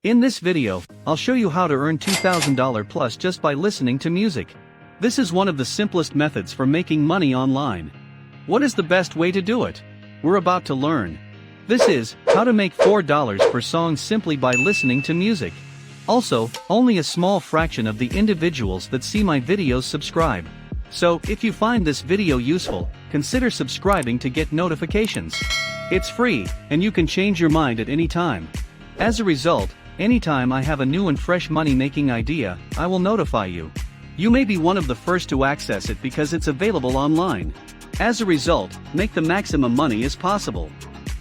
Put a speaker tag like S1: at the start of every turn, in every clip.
S1: In this video, I'll show you how to earn $2,000 plus just by listening to music. This is one of the simplest methods for making money online. What is the best way to do it? We're about to learn. This is how to make $4 per song simply by listening to music. Also, only a small fraction of the individuals that see my videos subscribe. So, if you find this video useful, consider subscribing to get notifications. It's free, and you can change your mind at any time. As a result, anytime I have a new and fresh money-making idea, I will notify you. You may be one of the first to access it because it's available online. As a result, make the maximum money as possible.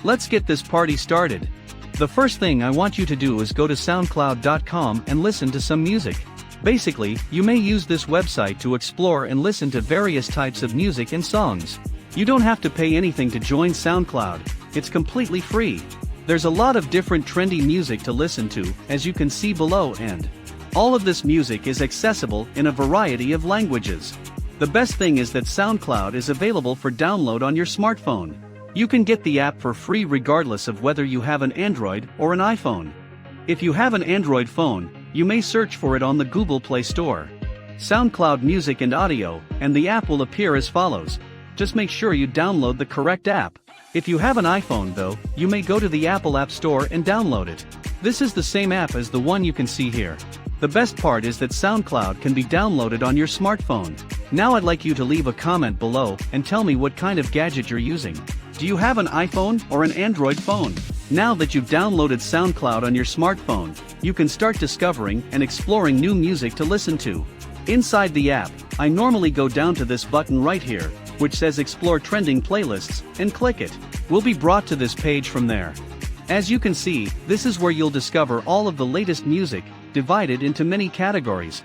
S1: Let's get this party started. The first thing I want you to do is go to SoundCloud.com and listen to some music. Basically, you may use this website to explore and listen to various types of music and songs. You don't have to pay anything to join SoundCloud. It's completely free. There's a lot of different trendy music to listen to, as you can see below, and all of this music is accessible in a variety of languages. The best thing is that SoundCloud is available for download on your smartphone. You can get the app for free regardless of whether you have an Android or an iPhone. If you have an Android phone, you may search for it on the Google Play Store. SoundCloud Music and Audio, and the app will appear as follows. Just make sure you download the correct app. If you have an iPhone though, you may go to the Apple App Store and download it. This is the same app as the one you can see here. The best part is that SoundCloud can be downloaded on your smartphone. Now I'd like you to leave a comment below and tell me what kind of gadget you're using. Do you have an iPhone or an Android phone? Now that you've downloaded SoundCloud on your smartphone, you can start discovering and exploring new music to listen to. Inside the app, I normally go down to this button right here, which says Explore Trending Playlists, and click it. We'll be brought to this page from there. As you can see, this is where you'll discover all of the latest music, divided into many categories.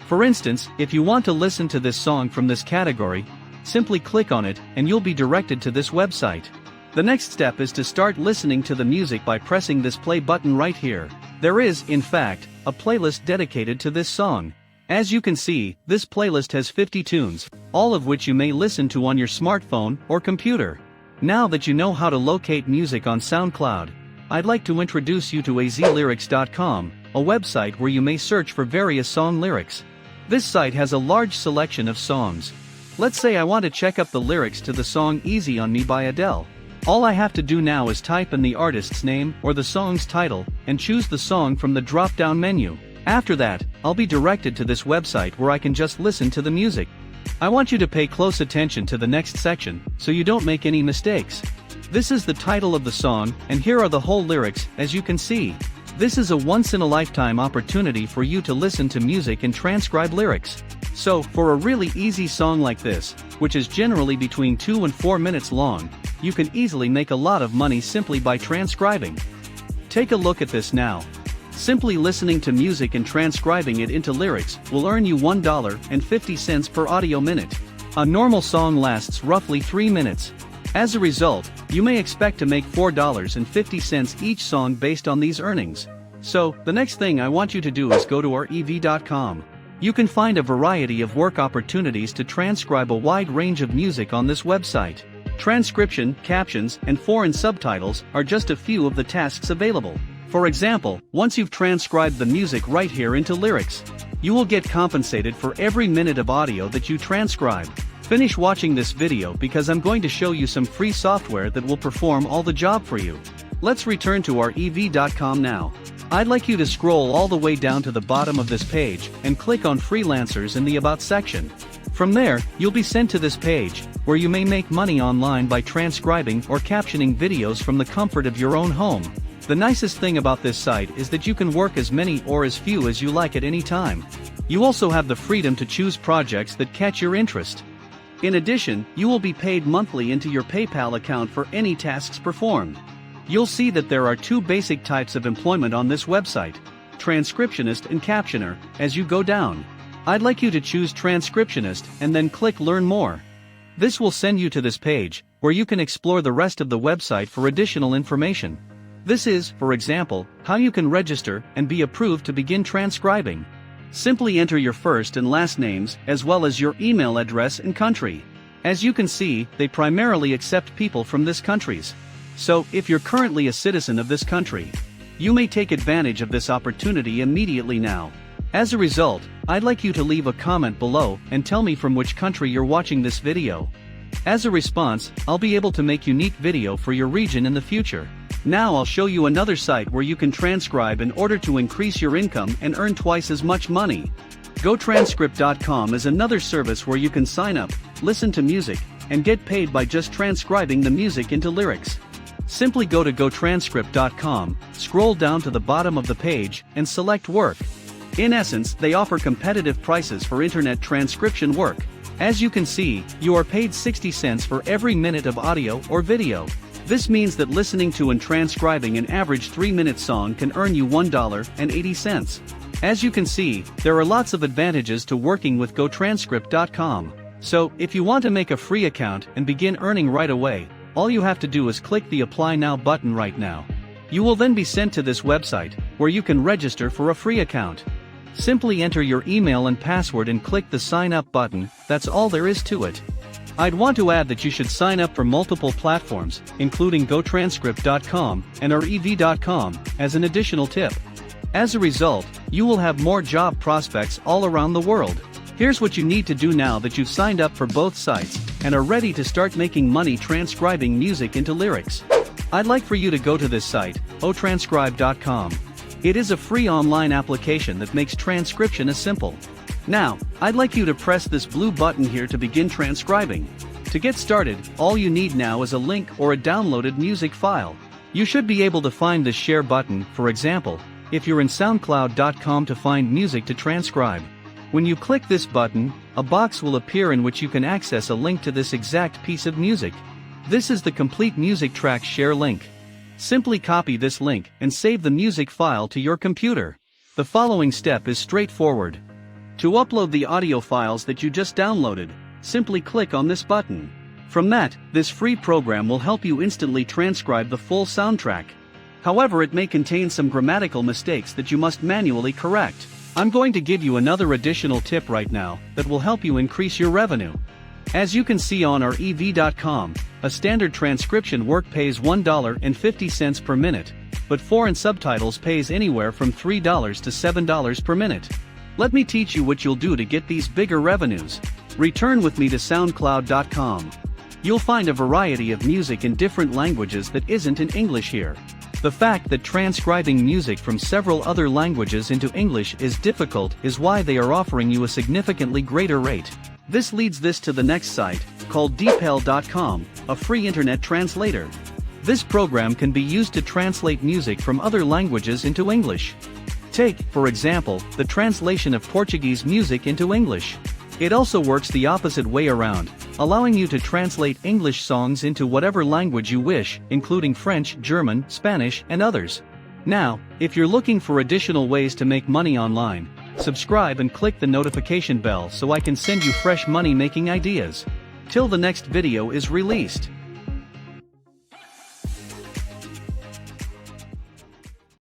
S1: For instance, if you want to listen to this song from this category, simply click on it and you'll be directed to this website. The next step is to start listening to the music by pressing this play button right here. There is, in fact, a playlist dedicated to this song. As you can see, this playlist has 50 tunes, all of which you may listen to on your smartphone or computer. Now that you know how to locate music on SoundCloud, I'd like to introduce you to azlyrics.com, a website where you may search for various song lyrics. This site has a large selection of songs. Let's say I want to check up the lyrics to the song Easy on Me by Adele. All I have to do now is type in the artist's name or the song's title, and choose the song from the drop-down menu. After that, I'll be directed to this website where I can just listen to the music. I want you to pay close attention to the next section, so you don't make any mistakes. This is the title of the song, and here are the whole lyrics, as you can see. This is a once-in-a-lifetime opportunity for you to listen to music and transcribe lyrics. So, for a really easy song like this, which is generally between 2 and 4 minutes long, you can easily make a lot of money simply by transcribing. Take a look at this now. Simply listening to music and transcribing it into lyrics will earn you $1.50 per audio minute. A normal song lasts roughly 3 minutes. As a result, you may expect to make $4.50 each song based on these earnings. So, the next thing I want you to do is go to our ev.com. You can find a variety of work opportunities to transcribe a wide range of music on this website. Transcription, captions, and foreign subtitles are just a few of the tasks available. For example, once you've transcribed the music right here into lyrics, you will get compensated for every minute of audio that you transcribe. Finish watching this video because I'm going to show you some free software that will perform all the job for you. Let's return to our ev.com now. I'd like you to scroll all the way down to the bottom of this page and click on Freelancers in the About section. From there, you'll be sent to this page, where you may make money online by transcribing or captioning videos from the comfort of your own home. The nicest thing about this site is that you can work as many or as few as you like at any time. You also have the freedom to choose projects that catch your interest. In addition, you will be paid monthly into your PayPal account for any tasks performed. You'll see that there are 2 basic types of employment on this website, transcriptionist and captioner, as you go down. I'd like you to choose transcriptionist and then click Learn More. This will send you to this page, where you can explore the rest of the website for additional information. This is, for example, how you can register and be approved to begin transcribing. Simply enter your first and last names, as well as your email address and country. As you can see, they primarily accept people from these countries. So, if you're currently a citizen of this country, You may take advantage of this opportunity immediately now. As a result, I'd like you to leave a comment below and tell me from which country you're watching this video. As a response, I'll be able to make unique video for your region in the future. Now I'll show you another site where you can transcribe in order to increase your income and earn twice as much money. GoTranscript.com is another service where you can sign up, listen to music, and get paid by just transcribing the music into lyrics. Simply go to GoTranscript.com, scroll down to the bottom of the page, and select Work. In essence, they offer competitive prices for internet transcription work. As you can see, you are paid 60 cents for every minute of audio or video. This means that listening to and transcribing an average 3-minute song can earn you $1.80. As you can see, there are lots of advantages to working with GoTranscript.com. So, if you want to make a free account and begin earning right away, all you have to do is click the Apply Now button right now. You will then be sent to this website, where you can register for a free account. Simply enter your email and password and click the Sign Up button. That's all there is to it. I'd want to add that you should sign up for multiple platforms, including GoTranscript.com and REV.com, as an additional tip. As a result, you will have more job prospects all around the world. Here's what you need to do now that you've signed up for both sites and are ready to start making money transcribing music into lyrics. I'd like for you to go to this site, Otranscribe.com. It is a free online application that makes transcription as simple. Now, I'd like you to press this blue button here to begin transcribing. To get started, all you need now is a link or a downloaded music file. You should be able to find this share button, for example, if you're in SoundCloud.com to find music to transcribe. When you click this button, a box will appear in which you can access a link to this exact piece of music. This is the complete music track share link. Simply copy this link and save the music file to your computer. The following step is straightforward. To upload the audio files that you just downloaded, simply click on this button. From that, this free program will help you instantly transcribe the full soundtrack. However, it may contain some grammatical mistakes that you must manually correct. I'm going to give you another additional tip right now that will help you increase your revenue. As you can see on our EV.com, a standard transcription work pays $1.50 per minute, but foreign subtitles pays anywhere from $3 to $7 per minute. Let me teach you what you'll do to get these bigger revenues. Return with me to SoundCloud.com. You'll find a variety of music in different languages that isn't in English here. The fact that transcribing music from several other languages into English is difficult is why they are offering you a significantly greater rate. This leads to the next site, called Dpel.com, a free internet translator. This program can be used to translate music from other languages into English. Take, for example, the translation of Portuguese music into English. It also works the opposite way around, allowing you to translate English songs into whatever language you wish, including French, German, Spanish, and others. Now, if you're looking for additional ways to make money online, subscribe and click the notification bell so I can send you fresh money-making ideas. Till the next video is released.